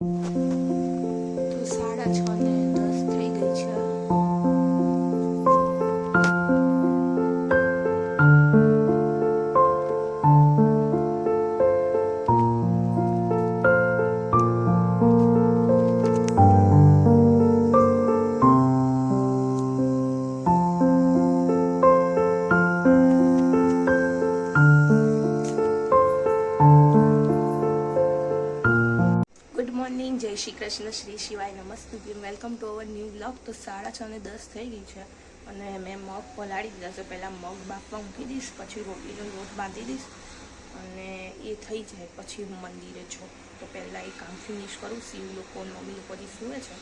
તો 6:30 થઈ ગઈ છે. ગુડ મોર્નિંગ, જય શ્રી કૃષ્ણ, શ્રી શિવાય, નમસ્તે, welcome to our new blog. તો 6:30 થઈ ગઈ છે અને મેં મગ પલાળી દીધા છે. પહેલાં મગ બાફવા મૂકી દઈશ, પછી રોટલીનો લોટ બાંધી દઈશ અને એ થઈ જાય પછી હું મંદિરે છું. તો પહેલાં એ કામ ફિનિશ કરું. શિવ લોકો મમ્મી લોકો જે સૂવે છે,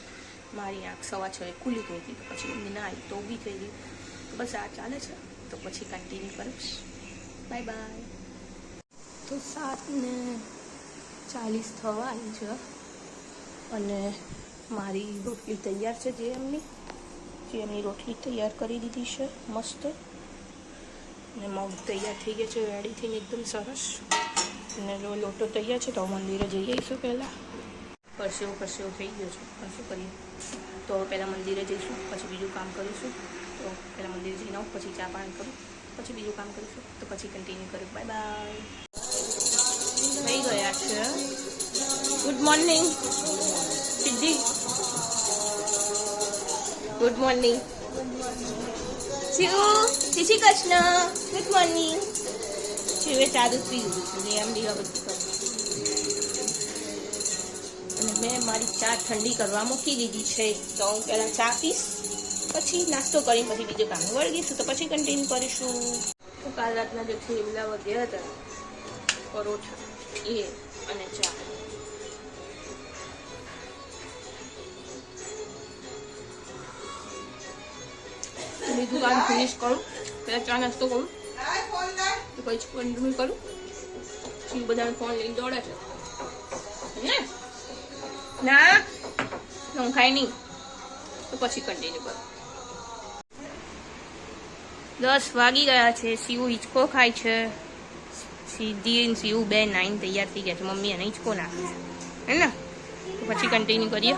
મારી આંખ 6:30 ખુલી ગઈ હતી, તો પછી એમની ના આવી તો ઊભી થઈ ગઈ. તો બસ આ ચાલે છે, તો પછી કન્ટિન્યુ કરીશ. Bye bye. તો 7:40 થવા આવી છે અને મારી રોટલી તૈયાર છે. જે એમની રોટલી તૈયાર કરી દીધી છે મસ્ત, અને મગ તૈયાર થઈ ગયા છે, રેડી થઈને એકદમ સરસ. અને લોટો તૈયાર છે, તો મંદિરે જઈ આવીશું. પહેલાં પરસેવો થઈ ગયો છે, પણ શું કરીએ. તો પહેલાં મંદિરે જઈશું, પછી બીજું કામ કરીશું. તો પહેલાં મંદિરે જઈને આવું, પછી ચા પાણી કરું, પછી બીજું કામ કરીશું. તો પછી કન્ટિન્યુ કરું. Bye bye. થઈ ગયા છે. Good morning Siddhi. Good morning Shiv. જય શ્રી કૃષ્ણ. Good morning. શિવે ચા દૂધ પી લીધું છે, એમ બી બધું કરું. અને મેં મારી ચા ઠંડી કરવા મૂકી દીધી છે. તો હું પહેલાં ચા પીશ, પછી નાસ્તો કરીને પછી બીજું કામ વળગીશું. તો પછી કન્ટિન્યુ કરીશું. તો કાલ રાતના જે થેપલા વગેરે હતા, પરોઠા એ અને ચા. બીજું કામ ફિનિશ કરું, પહેલાં ચા નાસ્તો કરું, તો પછી કન્ટિન્યુ કરું. પછી બધાને ફોન લઈને દોડે છે ને ના હું ખાઈ નહીં, તો પછી કન્ટિન્યુ કરું. 10 વાગી ગયા છે. શિવ હિંચકો ખાય છે. સિદ્ધિ શિવ બે 9 તૈયાર થઈ ગયા છે. મમ્મી એને હિંચકો નાખે છે, હે ને? તો પછી કન્ટિન્યુ કરીએ.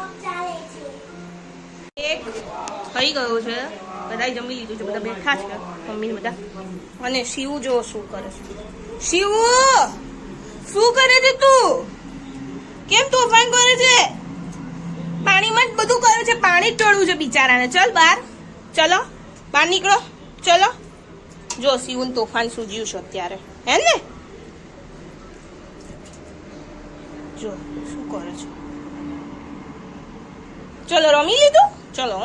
એક થઈ ગયો છે, બધા જમી લીધું છે, બધા બેઠા છે મમ્મી બધા. અને શિવ જો શું કરે છે. શિવ શું કરે છે તું? કેમ તોફાન કરે છે? પાણીમાં જ બધું કરે છે, પાણી જ ટળવું છે બિચારાને. ચલ બહાર, ચલો બહાર નીકળો, ચલો. જો શિવનું તોફાન સૂજ્યું છે અત્યારે, હે ને? જો શું કરે છે. ચલો રમી લીધું, ચલો.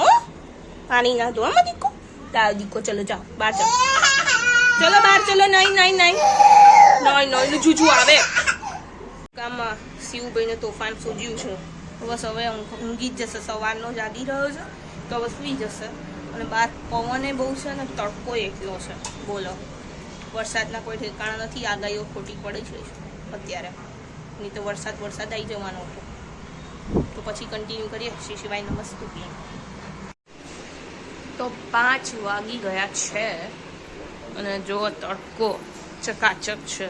પાણી ના દો આમાં દીકો, તારો દીકો. ચલો જાઓ બહાર, ચલો ચલો બહાર, ચલો. નહીં જુજુ આવે કામમાં. શિવભાઈને તોફાન સૂજ્યું છે. બસ હવે ઊંઘી જ જશે. સવારનો જાગી રહ્યો છે, તો હવે સુઈ જશે. અને બહાર પવને બહુ છે ને તડકો એટલો છે, બોલો. વરસાદના કોઈ ઠેકાણા નથી. આગાહીઓ ખોટી પડે છે અત્યારે, નહીં તો વરસાદ આવી જવાનો હતો. તો પછી કન્ટિન્યુ કરીએ. શ્રી શિવાય, નમસ્તે. તો 5 વાગી ગયા છે અને જો તડકો ચકાચક છે.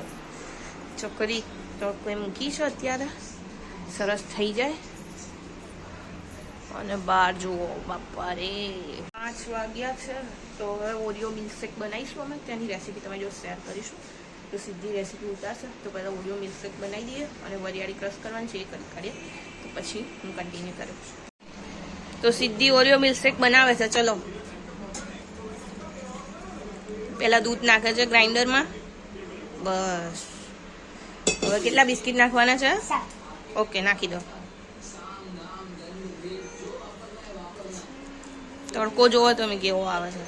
ચકરી તડકો એ મૂકી છે અત્યારે, સરસ થઈ જાય. અને બહાર જુઓ, બાપા રે. 5 વાગ્યા છે. તો હવે ઓરિયો મિલ્કશેક બનાવીશું અમે. તેની રેસીપી તમે જો શેર કરીશું. તો સીધી રેસીપી ઉતારશે. તો પહેલાં ઓરિયો મિલ્કશેક બનાવી દઈએ અને વરિયાળી ક્રશ કરવાની છે, એ કરી કાઢીએ. તો પછી હું કન્ટિન્યુ કરું. તો સીધી ઓરિયો મિલ્કશેક બનાવે છે. ચલો, પહેલાં દૂધ નાખે છે ગ્રાઇન્ડરમાં. બસ હવે કેટલા બિસ્કિટ નાખવાના છે? ઓકે, નાખી દો. તડકો જોવો તમે કેવો આવે છે.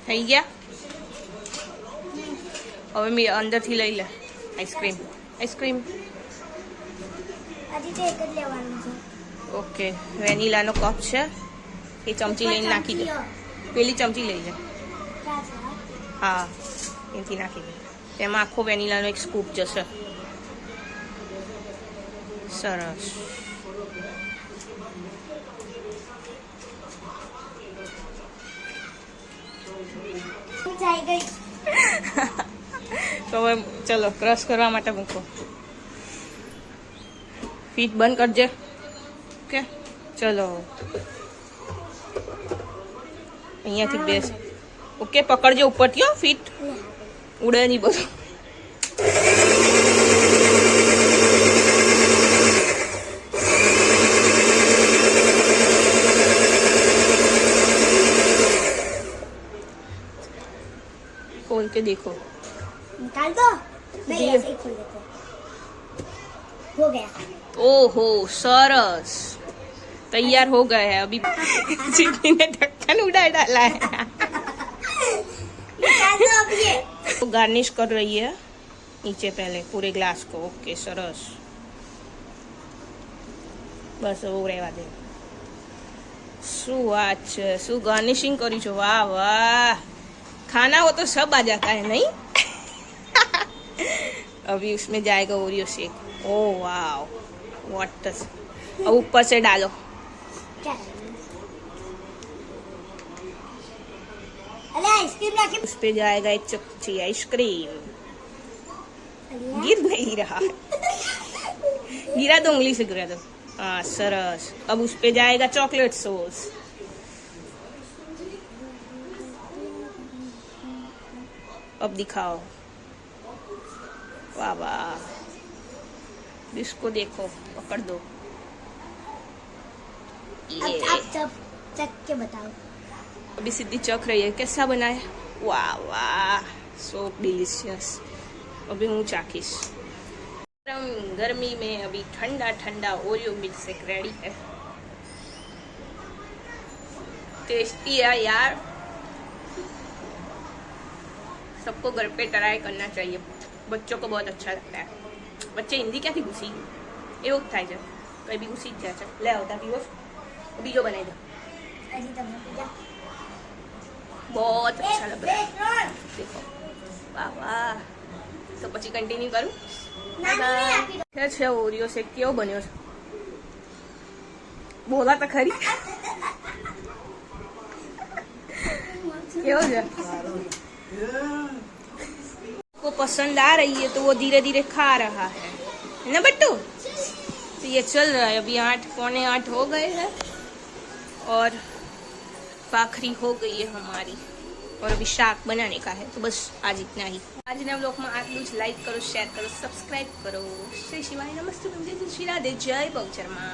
થઈ ગયા. હવે મેં અંદરથી લઈ લે આઈસ્ક્રીમ. ઓકે, વેનીલાનો કપ છે, એ ચમચી લઈને નાખી દે. પેલી ચમચી લઈ લે. हाँ एमथी नाखी दे तेमां आखो वेनिलानो एक स्कूप जशे सरस तो चलो क्रश करवा माटे मूको फीट बंद करजे ओके चलो अहींयाथी बेस ओके पकड़जे उपरथी हो फीट उड़े नहीं बधुं खोल के देखो निकाल दो मैं ऐसे ही खोल देती हूँ हो गया ओहो सरस तैयार हो गए हैं अभी चिकनी ने ढक्कन उड़ा डाला है निकाल दो अब ये तो गार्निश कर रही है नीचे पहले पूरे ग्लास को ओके सरस बस वो रहवा दे शू बात है शू गार्निशिंग करी छो वाह वाह खाना हो तो सब आ जाता है नहीं अभी उसमें जाएगा Oreo shake oh wow what अब ऊपर से डालो क्या अरे आइसक्रीम लाके उस पे जाएगा एक चमची आइसक्रीम गिर नहीं रहा है गिरा दो उंगली से गिरा दो हाँ सरस अब उस पे जाएगा चॉकलेट सॉस अब दिखाओ वाह वाह इसको देखो पकड़ दो ये अब चख के बताओ अभी सिद्धि चख रही है कैसा बना है वाह वाह सो डिलीशियस अभी हूँ चाखीश गर्मी में अभी ठंडा ठंडा ओरियो मिल्क शेक रेडी है टेस्टी है यार सबको घर पे ट्राई करना चाहिए बच्चों को बहुत अच्छा लगता है बच्चे हिंदी क्या थी घुसी એવું થાય છે કઈ બી ઘુસી જ જાય છે લે આવતા પીવો બીજો બનાવી દો अजी तुमने पूजा बहुत अच्छा लग रहा है देखो वाह वाह तो પછી कंटिन्यू करूं क्या છે ઓરિયો શેક કેવો બન્યો છે બોલા તો ખરી કેવો છે को पसंद आ रही है तो वो धीरे धीरे खा रहा है ना बट्टू तो ये चल रहा है अभी 8 पौने 8 हो गए हैं और भाखरी हो गई है हमारी और अभी शाक बनाने का है तो बस आज इतना ही आज ने ब्लॉग में आटलू ज लाइक करो शेयर करो सब्सक्राइब करो श्री शिवाय नमस्ते श्री राधे जय बहुचरमा।